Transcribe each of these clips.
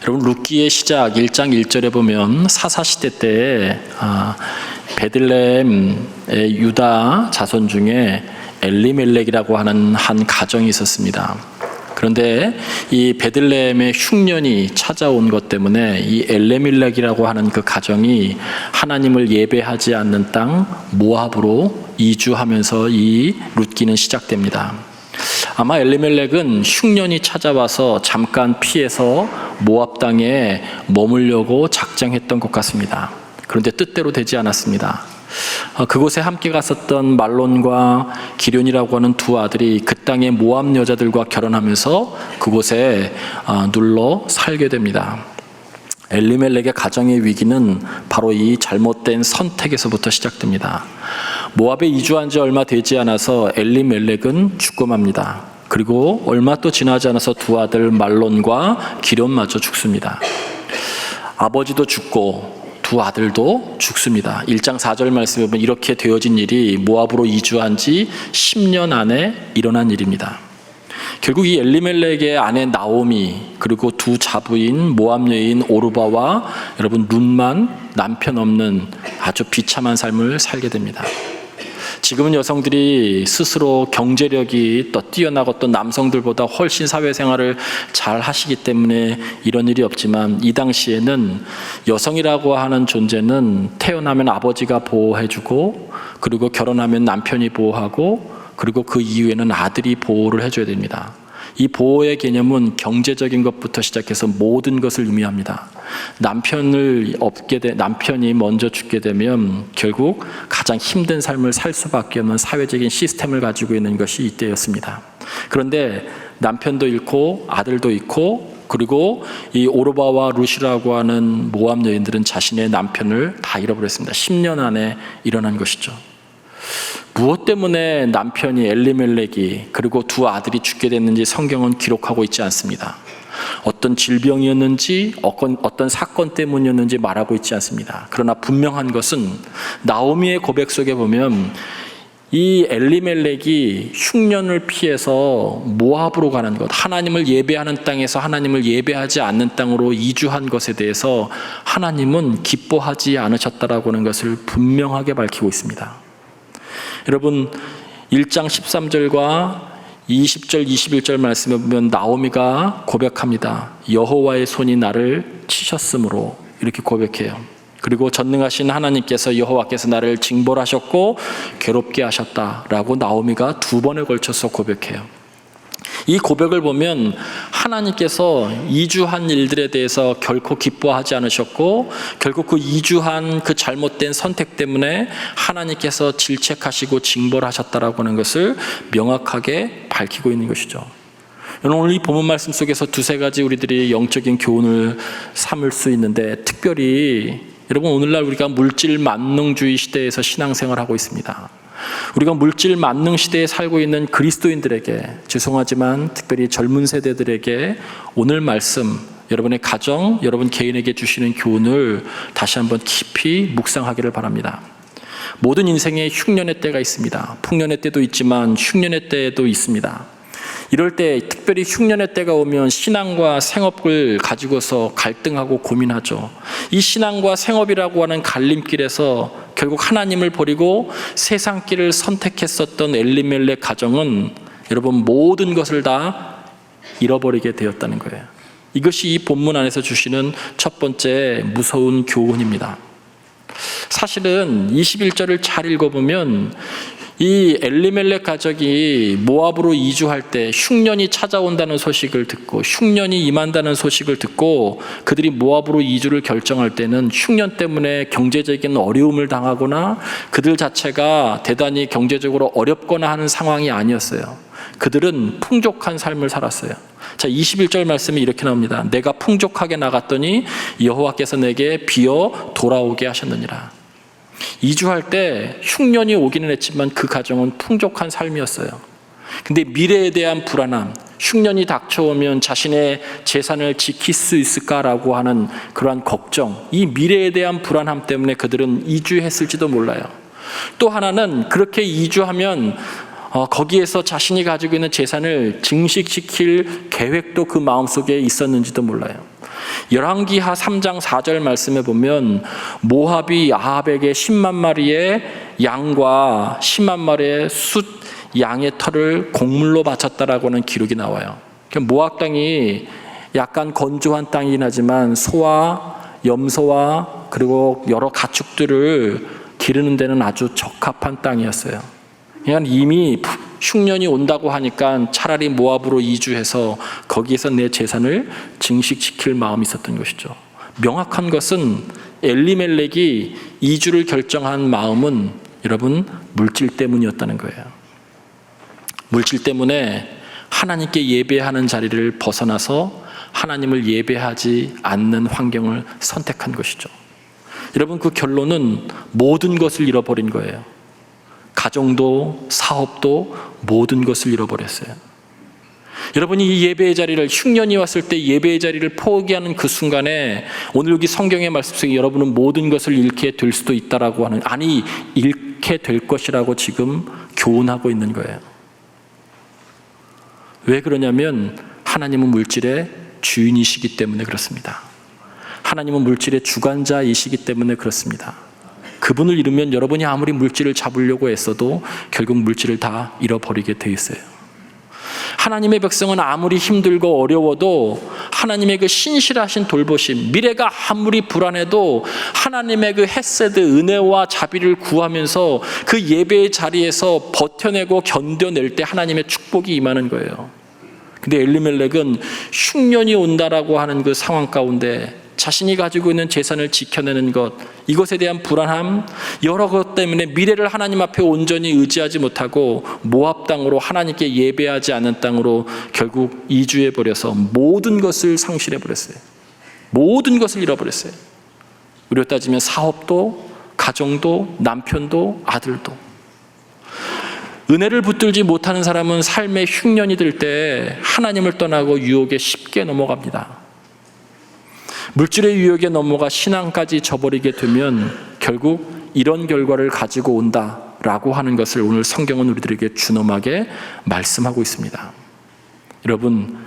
여러분 룻기의 시작 1장 1절에 보면 사사시대 때에 베들레헴의 유다 자손 중에 엘리멜렉이라고 하는 한 가정이 있었습니다. 그런데 이 베들레헴의 흉년이 찾아온 것 때문에 이 엘리멜렉이라고 하는 그 가정이 하나님을 예배하지 않는 땅 모압으로 이주하면서 이 룻기는 시작됩니다. 아마 엘리멜렉은 흉년이 찾아와서 잠깐 피해서 모압 땅에 머물려고 작정했던 것 같습니다. 그런데 뜻대로 되지 않았습니다. 그곳에 함께 갔었던 말론과 기련이라고 하는 두 아들이 그 땅의 모압 여자들과 결혼하면서 그곳에 눌러 살게 됩니다. 엘리멜렉의 가정의 위기는 바로 이 잘못된 선택에서부터 시작됩니다. 모압에 이주한 지 얼마 되지 않아서 엘리멜렉은 죽고 맙니다. 그리고 얼마 또 지나지 않아서 두 아들 말론과 기련마저 죽습니다. 아버지도 죽고 두 아들도 죽습니다. 1장 4절 말씀에 보면 이렇게 되어진 일이 모압으로 이주한 지 10년 안에 일어난 일입니다. 결국 이 엘리멜렉의 아내 나오미 그리고 두 자부인 모압 여인 오르바와 여러분 룻만 남편 없는 아주 비참한 삶을 살게 됩니다. 지금은 여성들이 스스로 경제력이 또 뛰어나고 또 남성들보다 훨씬 사회생활을 잘 하시기 때문에 이런 일이 없지만 이 당시에는 여성이라고 하는 존재는 태어나면 아버지가 보호해주고 그리고 결혼하면 남편이 보호하고 그리고 그 이후에는 아들이 보호를 해줘야 됩니다. 이 보호의 개념은 경제적인 것부터 시작해서 모든 것을 의미합니다. 남편이 먼저 죽게 되면 결국 가장 힘든 삶을 살 수밖에 없는 사회적인 시스템을 가지고 있는 것이 이때였습니다. 그런데 남편도 잃고 아들도 잃고 그리고 이 오르바와 룻이라고 하는 모압 여인들은 자신의 남편을 다 잃어버렸습니다. 10년 안에 일어난 것이죠. 무엇 때문에 남편이 엘리멜렉이 그리고 두 아들이 죽게 됐는지 성경은 기록하고 있지 않습니다. 어떤 질병이었는지 어떤 사건 때문이었는지 말하고 있지 않습니다. 그러나 분명한 것은 나오미의 고백 속에 보면 이 엘리멜렉이 흉년을 피해서 모압으로 가는 것, 하나님을 예배하는 땅에서 하나님을 예배하지 않는 땅으로 이주한 것에 대해서 하나님은 기뻐하지 않으셨다라고 하는 것을 분명하게 밝히고 있습니다. 여러분 1장 13절과 20절 21절 말씀에 보면 나오미가 고백합니다. 여호와의 손이 나를 치셨으므로 이렇게 고백해요. 그리고 전능하신 하나님께서 여호와께서 나를 징벌하셨고 괴롭게 하셨다라고 나오미가 두 번에 걸쳐서 고백해요. 이 고백을 보면 하나님께서 이주한 일들에 대해서 결코 기뻐하지 않으셨고 결국 그 이주한 그 잘못된 선택 때문에 하나님께서 질책하시고 징벌하셨다라고 하는 것을 명확하게 밝히고 있는 것이죠. 오늘 이 본문 말씀 속에서 두세 가지 우리들이 영적인 교훈을 삼을 수 있는데 특별히 여러분 오늘날 우리가 물질 만능주의 시대에서 신앙생활하고 있습니다. 우리가 물질 만능 시대에 살고 있는 그리스도인들에게 죄송하지만 특별히 젊은 세대들에게 오늘 말씀 여러분의 가정, 여러분 개인에게 주시는 교훈을 다시 한번 깊이 묵상하기를 바랍니다. 모든 인생에 흉년의 때가 있습니다. 풍년의 때도 있지만 흉년의 때도 있습니다. 이럴 때 특별히 흉년의 때가 오면 신앙과 생업을 가지고서 갈등하고 고민하죠. 이 신앙과 생업이라고 하는 갈림길에서 결국 하나님을 버리고 세상 길을 선택했었던 엘리멜렉 가정은 여러분 모든 것을 다 잃어버리게 되었다는 거예요. 이것이 이 본문 안에서 주시는 첫 번째 무서운 교훈입니다. 사실은 21절을 잘 읽어보면 이 엘리멜렉 가족이 모압으로 이주할 때 흉년이 찾아온다는 소식을 듣고 흉년이 임한다는 소식을 듣고 그들이 모압으로 이주를 결정할 때는 흉년 때문에 경제적인 어려움을 당하거나 그들 자체가 대단히 경제적으로 어렵거나 하는 상황이 아니었어요. 그들은 풍족한 삶을 살았어요. 자, 21절 말씀이 이렇게 나옵니다. 내가 풍족하게 나갔더니 여호와께서 내게 비어 돌아오게 하셨느니라. 이주할 때 흉년이 오기는 했지만 그 가정은 풍족한 삶이었어요. 근데 미래에 대한 불안함, 흉년이 닥쳐오면 자신의 재산을 지킬 수 있을까라고 하는 그러한 걱정, 이 미래에 대한 불안함 때문에 그들은 이주했을지도 몰라요. 또 하나는 그렇게 이주하면 거기에서 자신이 가지고 있는 재산을 증식시킬 계획도 그 마음속에 있었는지도 몰라요. 열왕기하 3장 4절 말씀에 보면 모압이 아합에게 10만 마리의 양과 10만 마리의 숫 양의 털을 곡물로 바쳤다라고 하는 기록이 나와요. 모압 땅이 약간 건조한 땅이긴 하지만 소와 염소와 그리고 여러 가축들을 기르는 데는 아주 적합한 땅이었어요. 그러니까 이미 흉년이 온다고 하니까 차라리 모압으로 이주해서 거기에서 내 재산을 증식시킬 마음이 있었던 것이죠. 명확한 것은 엘리멜렉이 이주를 결정한 마음은 여러분 물질 때문이었다는 거예요. 물질 때문에 하나님께 예배하는 자리를 벗어나서 하나님을 예배하지 않는 환경을 선택한 것이죠. 여러분 그 결론은 모든 것을 잃어버린 거예요. 가정도 사업도 모든 것을 잃어버렸어요. 여러분이 이 예배의 자리를 흉년이 왔을 때 예배의 자리를 포기하는 그 순간에 오늘 여기 성경의 말씀 속에 여러분은 모든 것을 잃게 될 수도 있다라고 하는, 아니 잃게 될 것이라고 지금 교훈하고 있는 거예요. 왜 그러냐면 하나님은 물질의 주인이시기 때문에 그렇습니다. 하나님은 물질의 주관자이시기 때문에 그렇습니다. 그분을 잃으면 여러분이 아무리 물질을 잡으려고 애써도 결국 물질을 다 잃어버리게 돼 있어요. 하나님의 백성은 아무리 힘들고 어려워도 하나님의 그 신실하신 돌보심, 미래가 아무리 불안해도 하나님의 그 헤세드, 은혜와 자비를 구하면서 그 예배의 자리에서 버텨내고 견뎌낼 때 하나님의 축복이 임하는 거예요. 근데 엘리멜렉은 흉년이 온다라고 하는 그 상황 가운데 자신이 가지고 있는 재산을 지켜내는 것, 이것에 대한 불안함, 여러 것 때문에 미래를 하나님 앞에 온전히 의지하지 못하고 모압 땅으로 하나님께 예배하지 않는 땅으로 결국 이주해버려서 모든 것을 상실해버렸어요. 모든 것을 잃어버렸어요. 우리로 따지면 사업도, 가정도, 남편도, 아들도. 은혜를 붙들지 못하는 사람은 삶의 흉년이 들 때 하나님을 떠나고 유혹에 쉽게 넘어갑니다. 물질의 유혹에 넘어가 신앙까지 저버리게 되면 결국 이런 결과를 가지고 온다라고 하는 것을 오늘 성경은 우리들에게 준엄하게 말씀하고 있습니다. 여러분,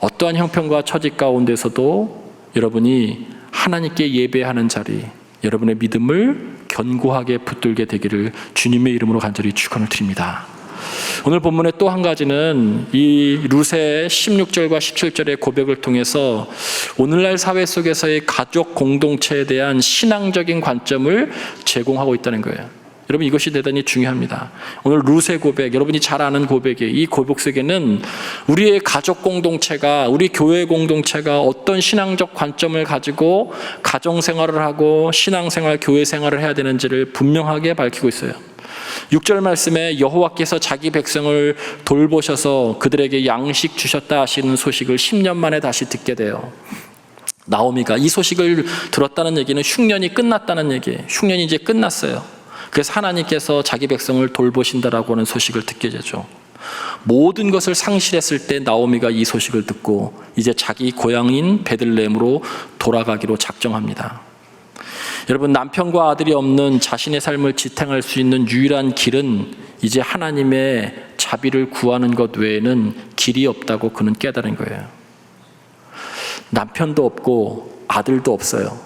어떠한 형편과 처지 가운데서도 여러분이 하나님께 예배하는 자리, 여러분의 믿음을 견고하게 붙들게 되기를 주님의 이름으로 간절히 축원을 드립니다. 오늘 본문의 또 한 가지는 이 룻의 16절과 17절의 고백을 통해서 오늘날 사회 속에서의 가족 공동체에 대한 신앙적인 관점을 제공하고 있다는 거예요. 여러분 이것이 대단히 중요합니다. 오늘 룻의 고백, 여러분이 잘 아는 고백이에요. 이 고백 속에는 우리의 가족 공동체가, 우리 교회 공동체가 어떤 신앙적 관점을 가지고 가정생활을 하고 신앙생활, 교회생활을 해야 되는지를 분명하게 밝히고 있어요. 6절 말씀에 여호와께서 자기 백성을 돌보셔서 그들에게 양식 주셨다 하시는 소식을 10년 만에 다시 듣게 돼요. 나오미가 이 소식을 들었다는 얘기는 흉년이 끝났다는 얘기예요. 흉년이 이제 끝났어요. 그래서 하나님께서 자기 백성을 돌보신다라고 하는 소식을 듣게 되죠. 모든 것을 상실했을 때 나오미가 이 소식을 듣고 이제 자기 고향인 베들레헴으로 돌아가기로 작정합니다. 여러분, 남편과 아들이 없는 자신의 삶을 지탱할 수 있는 유일한 길은 이제 하나님의 자비를 구하는 것 외에는 길이 없다고 그는 깨달은 거예요. 남편도 없고 아들도 없어요.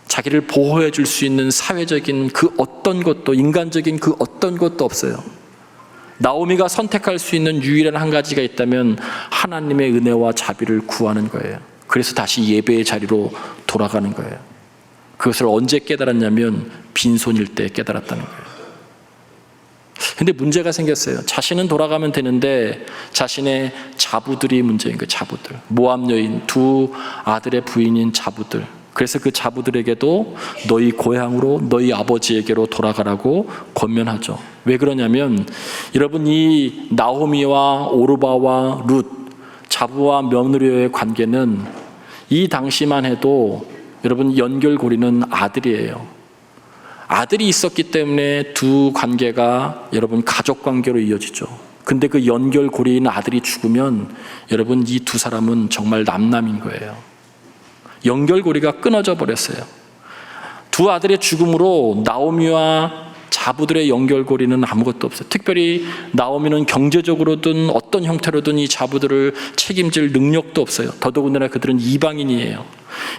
자기를 보호해 줄 수 있는 사회적인 그 어떤 것도, 인간적인 그 어떤 것도 없어요. 나오미가 선택할 수 있는 유일한 한 가지가 있다면 하나님의 은혜와 자비를 구하는 거예요. 그래서 다시 예배의 자리로 돌아가는 거예요. 그것을 언제 깨달았냐면 빈손일 때 깨달았다는 거예요. 근데 문제가 생겼어요. 자신은 돌아가면 되는데 자신의 자부들이 문제인 거예요. 자부들. 모압 여인, 두 아들의 부인인 자부들. 그래서 그 자부들에게도 너희 고향으로, 너희 아버지에게로 돌아가라고 권면하죠. 왜 그러냐면 여러분, 이 나오미와 오르바와 룻, 자부와 며느리의 관계는 이 당시만 해도 여러분 연결고리는 아들이에요. 아들이 있었기 때문에 두 관계가 여러분 가족 관계로 이어지죠. 근데 그 연결고리인 아들이 죽으면 여러분 이 두 사람은 정말 남남인 거예요. 연결고리가 끊어져 버렸어요. 두 아들의 죽음으로 나오미와 자부들의 연결고리는 아무것도 없어요. 특별히 나오미는 경제적으로든 어떤 형태로든 이 자부들을 책임질 능력도 없어요. 더더군다나 그들은 이방인이에요.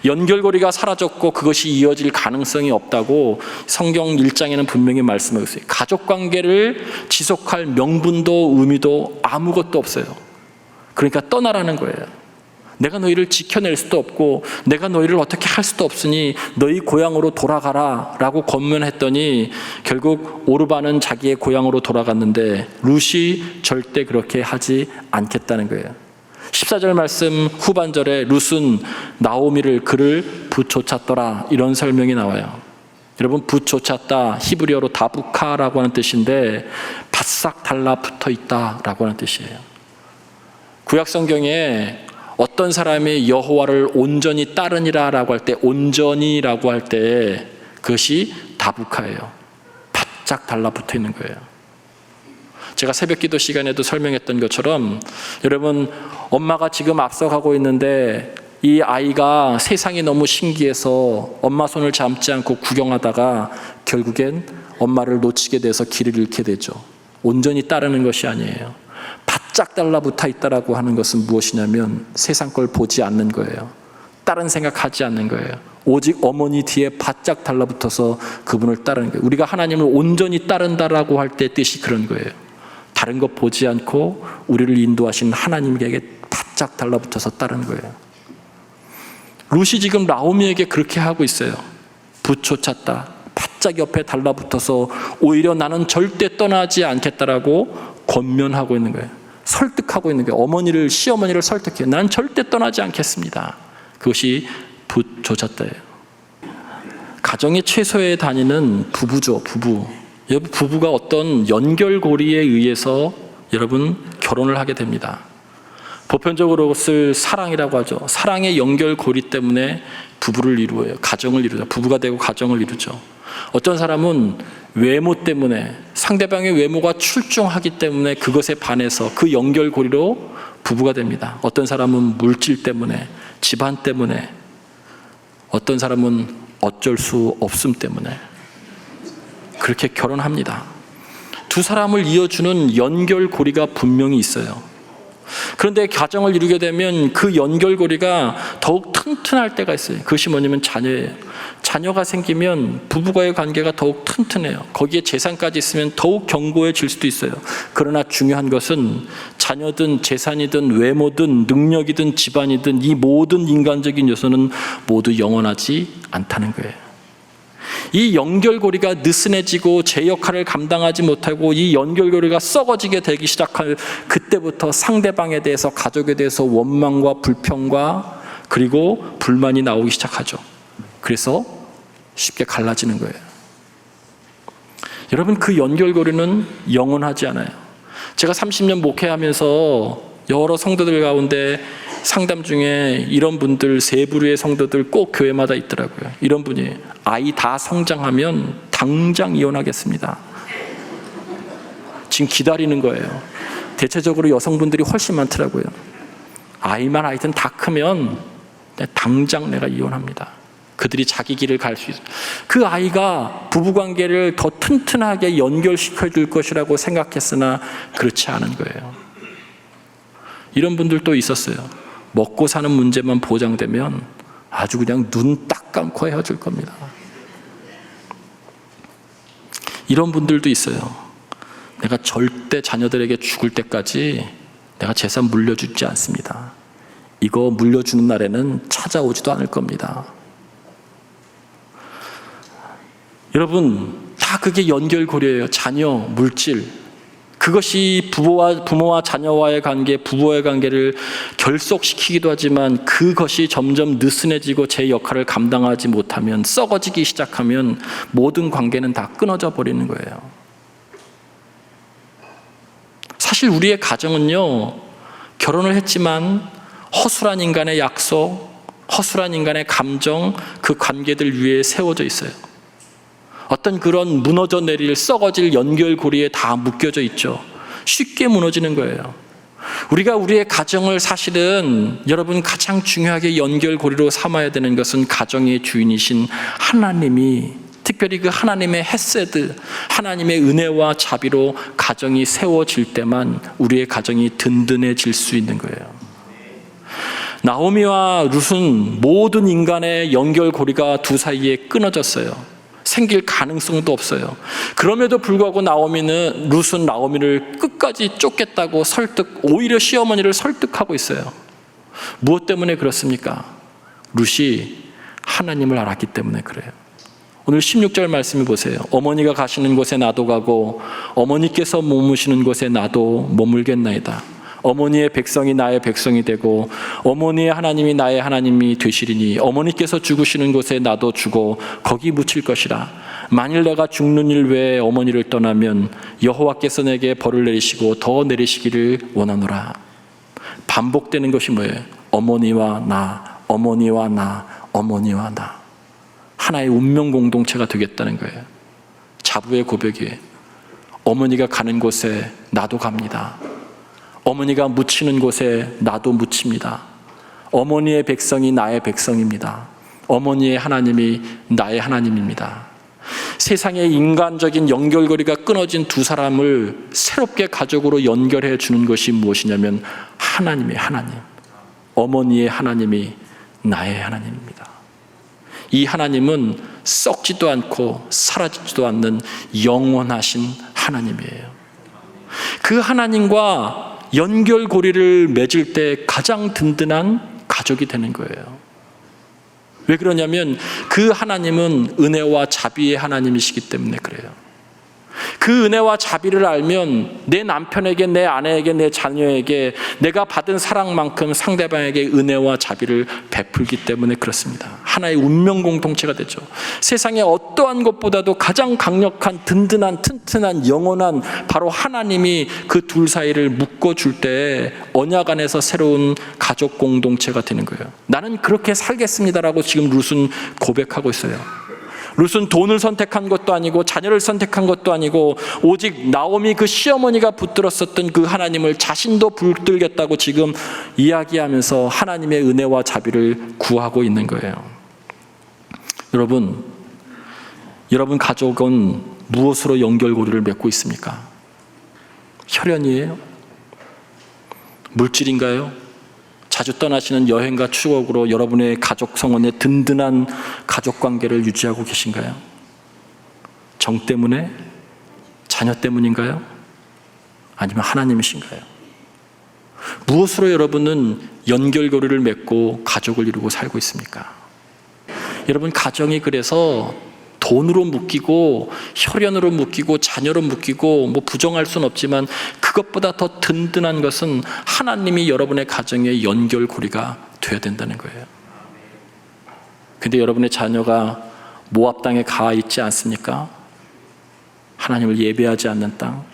연결고리가 사라졌고 그것이 이어질 가능성이 없다고 성경 1장에는 분명히 말씀하고 있어요. 가족관계를 지속할 명분도 의미도 아무것도 없어요. 그러니까 떠나라는 거예요. 내가 너희를 지켜낼 수도 없고 내가 너희를 어떻게 할 수도 없으니 너희 고향으로 돌아가라 라고 권면했더니 결국 오르바는 자기의 고향으로 돌아갔는데 룻이 절대 그렇게 하지 않겠다는 거예요. 14절 말씀 후반절에 룻은 나오미를 그를 부쫓았더라 이런 설명이 나와요. 여러분, 부쫓았다 히브리어로 다부카라고 하는 뜻인데 바싹 달라붙어 있다라고 하는 뜻이에요. 구약 성경에 어떤 사람이 여호와를 온전히 따르니라라고 할 때 온전히라고 할 때 그것이 다부카예요. 바짝 달라붙어 있는 거예요. 제가 새벽 기도 시간에도 설명했던 것처럼 여러분, 엄마가 지금 앞서가고 있는데 이 아이가 세상이 너무 신기해서 엄마 손을 잡지 않고 구경하다가 결국엔 엄마를 놓치게 돼서 길을 잃게 되죠. 온전히 따르는 것이 아니에요. 바짝 달라붙어 있다라고 하는 것은 무엇이냐면 세상 걸 보지 않는 거예요. 다른 생각하지 않는 거예요. 오직 어머니 뒤에 바짝 달라붙어서 그분을 따르는 거예요. 우리가 하나님을 온전히 따른다라고 할 때 뜻이 그런 거예요. 다른 것 보지 않고 우리를 인도하신 하나님에게 바짝 달라붙어서 따르는 거예요. 룻이 지금 나오미에게 그렇게 하고 있어요. 부쫓았다. 바짝 옆에 달라붙어서 오히려 나는 절대 떠나지 않겠다라고 권면하고 있는 거예요. 설득하고 있는 거예요. 어머니를, 시어머니를 설득해요. 난 절대 떠나지 않겠습니다. 그것이 부쫓았다예요. 가정의 최소의 단위는 부부죠. 부부. 여러분, 부부가 어떤 연결고리에 의해서 여러분 결혼을 하게 됩니다. 보편적으로 쓸 사랑이라고 하죠. 사랑의 연결고리 때문에 부부를 이루어요. 가정을 이루죠. 부부가 되고 가정을 이루죠. 어떤 사람은 외모 때문에, 상대방의 외모가 출중하기 때문에 그것에 반해서 그 연결고리로 부부가 됩니다. 어떤 사람은 물질 때문에, 집안 때문에, 어떤 사람은 어쩔 수 없음 때문에 그렇게 결혼합니다. 두 사람을 이어주는 연결고리가 분명히 있어요. 그런데 가정을 이루게 되면 그 연결고리가 더욱 튼튼할 때가 있어요. 그것이 뭐냐면 자녀예요. 자녀가 생기면 부부와의 관계가 더욱 튼튼해요. 거기에 재산까지 있으면 더욱 견고해질 수도 있어요. 그러나 중요한 것은 자녀든 재산이든 외모든 능력이든 집안이든 이 모든 인간적인 요소는 모두 영원하지 않다는 거예요. 이 연결고리가 느슨해지고 제 역할을 감당하지 못하고 이 연결고리가 썩어지게 되기 시작할 그때부터 상대방에 대해서, 가족에 대해서 원망과 불평과 그리고 불만이 나오기 시작하죠. 그래서 쉽게 갈라지는 거예요. 여러분, 그 연결고리는 영원하지 않아요. 제가 30년 목회하면서 여러 성도들 가운데 상담 중에 이런 분들, 세 부류의 성도들 꼭 교회마다 있더라고요. 이런 분이 아이 다 성장하면 당장 이혼하겠습니다. 지금 기다리는 거예요. 대체적으로 여성분들이 훨씬 많더라고요. 아이만 하여튼 다 크면 당장 내가 이혼합니다. 그들이 자기 길을 갈 수 있어요. 그 아이가 부부관계를 더 튼튼하게 연결시켜 줄 것이라고 생각했으나 그렇지 않은 거예요. 이런 분들도 있었어요. 먹고 사는 문제만 보장되면 아주 그냥 눈 딱 감고 헤어질 겁니다. 이런 분들도 있어요. 내가 절대 자녀들에게 죽을 때까지 내가 재산 물려주지 않습니다. 이거 물려주는 날에는 찾아오지도 않을 겁니다. 여러분, 다 그게 연결고리예요. 자녀, 물질. 그것이 부모와 자녀와의 관계, 부부와의 관계를 결속시키기도 하지만 그것이 점점 느슨해지고 제 역할을 감당하지 못하면, 썩어지기 시작하면 모든 관계는 다 끊어져 버리는 거예요. 사실 우리의 가정은요, 결혼을 했지만 허술한 인간의 약속, 허술한 인간의 감정, 그 관계들 위에 세워져 있어요. 어떤 그런 무너져 내릴, 썩어질 연결고리에 다 묶여져 있죠. 쉽게 무너지는 거예요. 우리가 우리의 가정을 사실은 여러분 가장 중요하게 연결고리로 삼아야 되는 것은 가정의 주인이신 하나님이 특별히 그 하나님의 헤세드, 하나님의 은혜와 자비로 가정이 세워질 때만 우리의 가정이 든든해질 수 있는 거예요. 나오미와 룻은 모든 인간의 연결고리가 두 사이에 끊어졌어요. 생길 가능성도 없어요. 그럼에도 불구하고 룻은 나오미를 끝까지 쫓겠다고 오히려 시어머니를 설득하고 있어요. 무엇 때문에 그렇습니까? 룻이 하나님을 알았기 때문에 그래요. 오늘 16절 말씀을 보세요. 어머니가 가시는 곳에 나도 가고 어머니께서 머무시는 곳에 나도 머물겠나이다. 어머니의 백성이 나의 백성이 되고 어머니의 하나님이 나의 하나님이 되시리니 어머니께서 죽으시는 곳에 나도 죽어 거기 묻힐 것이라. 만일 내가 죽는 일 외에 어머니를 떠나면 여호와께서 내게 벌을 내리시고 더 내리시기를 원하노라. 반복되는 것이 뭐예요? 어머니와 나, 어머니와 나, 어머니와 나. 하나의 운명 공동체가 되겠다는 거예요. 자부의 고백이에요. 어머니가 가는 곳에 나도 갑니다. 어머니가 묻히는 곳에 나도 묻힙니다. 어머니의 백성이 나의 백성입니다. 어머니의 하나님이 나의 하나님입니다. 세상에 인간적인 연결고리가 끊어진 두 사람을 새롭게 가족으로 연결해 주는 것이 무엇이냐면 하나님의 하나님, 어머니의 하나님이 나의 하나님입니다. 이 하나님은 썩지도 않고 사라지지도 않는 영원하신 하나님이에요. 그 하나님과 연결고리를 맺을 때 가장 든든한 가족이 되는 거예요. 왜 그러냐면 그 하나님은 은혜와 자비의 하나님이시기 때문에 그래요. 그 은혜와 자비를 알면 내 남편에게, 내 아내에게, 내 자녀에게 내가 받은 사랑만큼 상대방에게 은혜와 자비를 베풀기 때문에 그렇습니다. 하나의 운명 공동체가 되죠. 세상에 어떠한 것보다도 가장 강력한 든든한 튼튼한 영원한 바로 하나님이 그 둘 사이를 묶어줄 때 언약 안에서 새로운 가족 공동체가 되는 거예요. 나는 그렇게 살겠습니다라고 지금 룻은 고백하고 있어요. 룻은 돈을 선택한 것도 아니고 자녀를 선택한 것도 아니고 오직 나오미 그 시어머니가 붙들었었던 그 하나님을 자신도 붙들겠다고 지금 이야기하면서 하나님의 은혜와 자비를 구하고 있는 거예요. 여러분 가족은 무엇으로 연결고리를 맺고 있습니까? 혈연이에요? 물질인가요? 자주 떠나시는 여행과 추억으로 여러분의 가족 성원의 든든한 가족 관계를 유지하고 계신가요? 정 때문에? 자녀 때문인가요? 아니면 하나님이신가요? 무엇으로 여러분은 연결고리를 맺고 가족을 이루고 살고 있습니까? 여러분 가정이 그래서 돈으로 묶이고 혈연으로 묶이고 자녀로 묶이고 뭐 부정할 수는 없지만 그것보다 더 든든한 것은 하나님이 여러분의 가정의 연결고리가 되어야 된다는 거예요. 근데 여러분의 자녀가 모압 땅에 가 있지 않습니까? 하나님을 예배하지 않는 땅.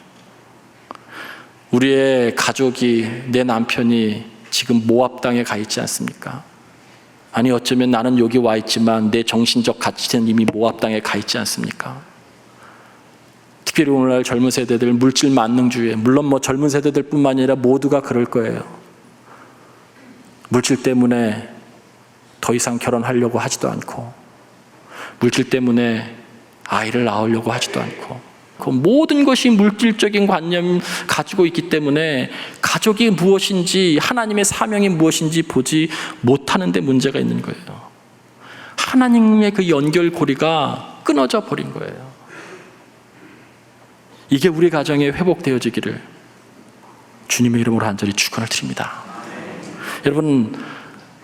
우리의 가족이, 내 남편이 지금 모압 땅에 가 있지 않습니까? 아니 어쩌면 나는 여기 와 있지만 내 정신적 가치는 이미 모압 땅에 가 있지 않습니까? 특별히 오늘날 젊은 세대들 물질 만능주의, 물론 뭐 젊은 세대들뿐만 아니라 모두가 그럴 거예요. 물질 때문에 더 이상 결혼하려고 하지도 않고, 물질 때문에 아이를 낳으려고 하지도 않고, 그 모든 것이 물질적인 관념 가지고 있기 때문에 가족이 무엇인지, 하나님의 사명이 무엇인지 보지 못하는 데 문제가 있는 거예요. 하나님의 그 연결고리가 끊어져 버린 거예요. 이게 우리 가정에 회복되어지기를 주님의 이름으로 간절히 축원을 드립니다. 여러분,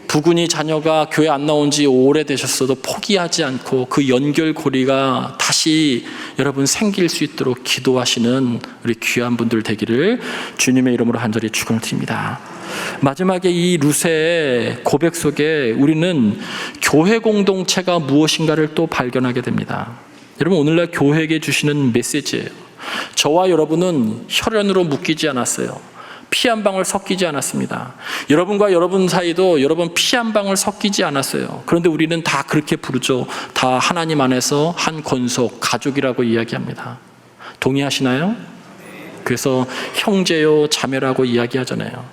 부군이 자녀가 교회 안 나온 지 오래되셨어도 포기하지 않고 그 연결고리가 다시 여러분 생길 수 있도록 기도하시는 우리 귀한 분들 되기를 주님의 이름으로 간절히 축원을 드립니다. 마지막에 이 룻의 고백 속에 우리는 교회 공동체가 무엇인가를 또 발견하게 됩니다. 여러분, 오늘날 교회에게 주시는 메시지예요. 저와 여러분은 혈연으로 묶이지 않았어요. 피 한 방울 섞이지 않았습니다. 여러분과 여러분 사이도 여러분 피 한 방울 섞이지 않았어요. 그런데 우리는 다 그렇게 부르죠. 다 하나님 안에서 한 권속, 가족이라고 이야기합니다. 동의하시나요? 그래서 형제요 자매라고 이야기하잖아요.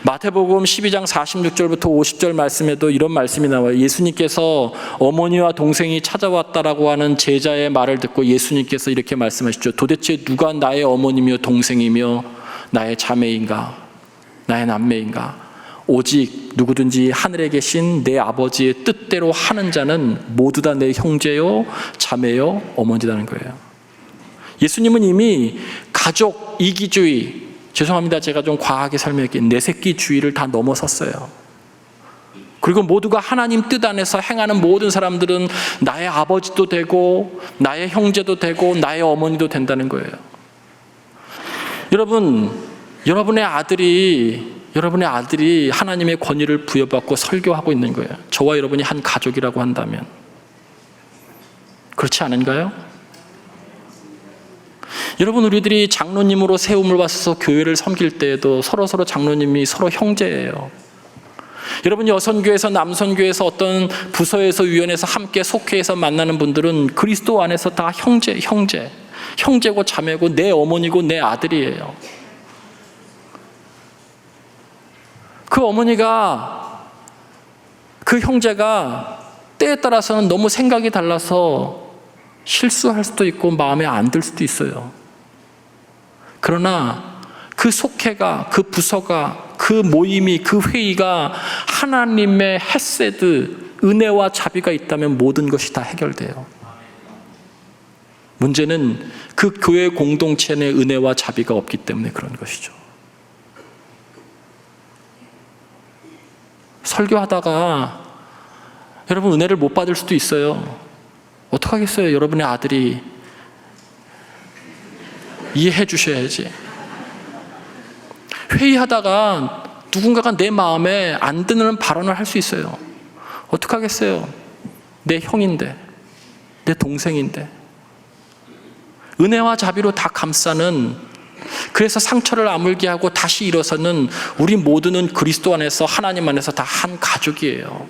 마태복음 12장 46절부터 50절 말씀에도 이런 말씀이 나와요. 예수님께서 어머니와 동생이 찾아왔다라고 하는 제자의 말을 듣고 예수님께서 이렇게 말씀하시죠. 도대체 누가 나의 어머니며 동생이며 나의 자매인가, 나의 남매인가? 오직 누구든지 하늘에 계신 내 아버지의 뜻대로 하는 자는 모두 다 내 형제요 자매요 어머니라는 거예요. 예수님은 이미 가족 이기주의, 죄송합니다, 제가 좀 과하게 설명할게요. 내 새끼주의를 다 넘어섰어요. 그리고 모두가 하나님 뜻 안에서 행하는 모든 사람들은 나의 아버지도 되고 나의 형제도 되고 나의 어머니도 된다는 거예요. 여러분, 여러분의 아들이 하나님의 권위를 부여받고 설교하고 있는 거예요. 저와 여러분이 한 가족이라고 한다면. 그렇지 않은가요? 여러분, 우리들이 장로님으로 세움을 받아서 교회를 섬길 때에도 서로 장로님이 서로 형제예요. 여러분, 여선교회에서 남선교회에서 어떤 부서에서 위원회에서 함께 속회에서 만나는 분들은 그리스도 안에서 다 형제고 자매고 내 어머니고 내 아들이에요. 그 어머니가, 그 형제가 때에 따라서는 너무 생각이 달라서 실수할 수도 있고 마음에 안 들 수도 있어요. 그러나 그 속회가, 그 부서가, 그 모임이, 그 회의가 하나님의 헤세드, 은혜와 자비가 있다면 모든 것이 다 해결돼요. 문제는 그 교회 공동체 내 은혜와 자비가 없기 때문에 그런 것이죠. 설교하다가 여러분 은혜를 못 받을 수도 있어요. 어떡하겠어요? 여러분의 아들이 이해해 주셔야지. 회의하다가 누군가가 내 마음에 안 드는 발언을 할 수 있어요. 어떡하겠어요? 내 형인데, 내 동생인데. 은혜와 자비로 다 감싸는, 그래서 상처를 아물게 하고 다시 일어서는 우리 모두는 그리스도 안에서, 하나님 안에서 다 한 가족이에요.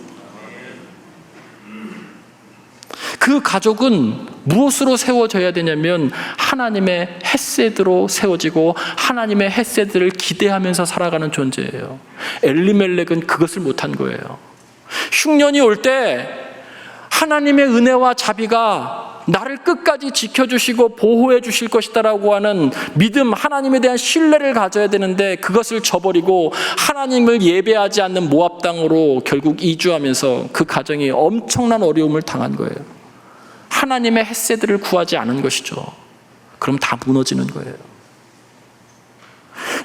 그 가족은 무엇으로 세워져야 되냐면 하나님의 헤세드로 세워지고 하나님의 헤세드를 기대하면서 살아가는 존재예요. 엘리멜렉은 그것을 못한 거예요. 흉년이 올 때 하나님의 은혜와 자비가 나를 끝까지 지켜주시고 보호해 주실 것이다라고 하는 믿음, 하나님에 대한 신뢰를 가져야 되는데 그것을 저버리고 하나님을 예배하지 않는 모압 땅으로 결국 이주하면서 그 가정이 엄청난 어려움을 당한 거예요. 하나님의 헤세드를 구하지 않은 것이죠. 그럼 다 무너지는 거예요.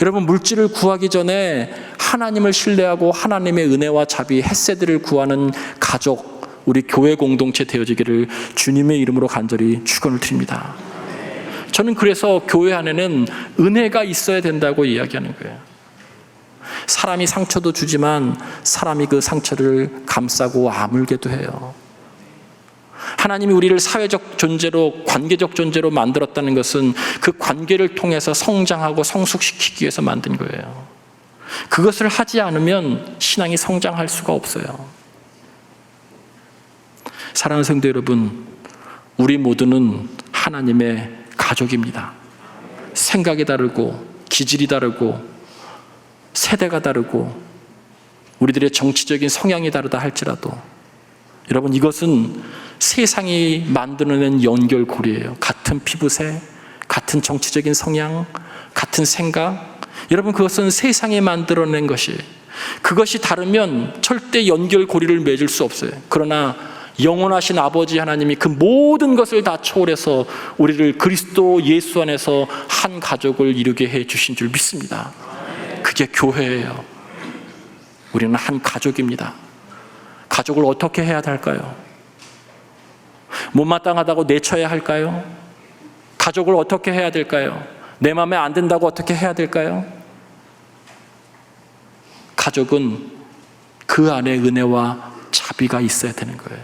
여러분, 물질을 구하기 전에 하나님을 신뢰하고 하나님의 은혜와 자비, 헤세드를 구하는 가족, 우리 교회 공동체 되어지기를 주님의 이름으로 간절히 축원을 드립니다. 저는 그래서 교회 안에는 은혜가 있어야 된다고 이야기하는 거예요. 사람이 상처도 주지만 사람이 그 상처를 감싸고 아물게도 해요. 하나님이 우리를 사회적 존재로, 관계적 존재로 만들었다는 것은 그 관계를 통해서 성장하고 성숙시키기 위해서 만든 거예요. 그것을 하지 않으면 신앙이 성장할 수가 없어요. 사랑하는 성도 여러분, 우리 모두는 하나님의 가족입니다. 생각이 다르고 기질이 다르고 세대가 다르고 우리들의 정치적인 성향이 다르다 할지라도 여러분, 이것은 세상이 만들어낸 연결고리예요. 같은 피부색, 같은 정치적인 성향, 같은 생각. 여러분, 그것은 세상이 만들어낸 것이에요. 그것이 다르면 절대 연결고리를 맺을 수 없어요. 그러나 영원하신 아버지 하나님이 그 모든 것을 다 초월해서 우리를 그리스도 예수 안에서 한 가족을 이루게 해 주신 줄 믿습니다. 그게 교회예요. 우리는 한 가족입니다. 가족을 어떻게 해야 할까요? 못마땅하다고 내쳐야 할까요? 가족을 어떻게 해야 될까요? 내 마음에 안 든다고 어떻게 해야 될까요? 가족은 그 안에 은혜와 자비가 있어야 되는 거예요.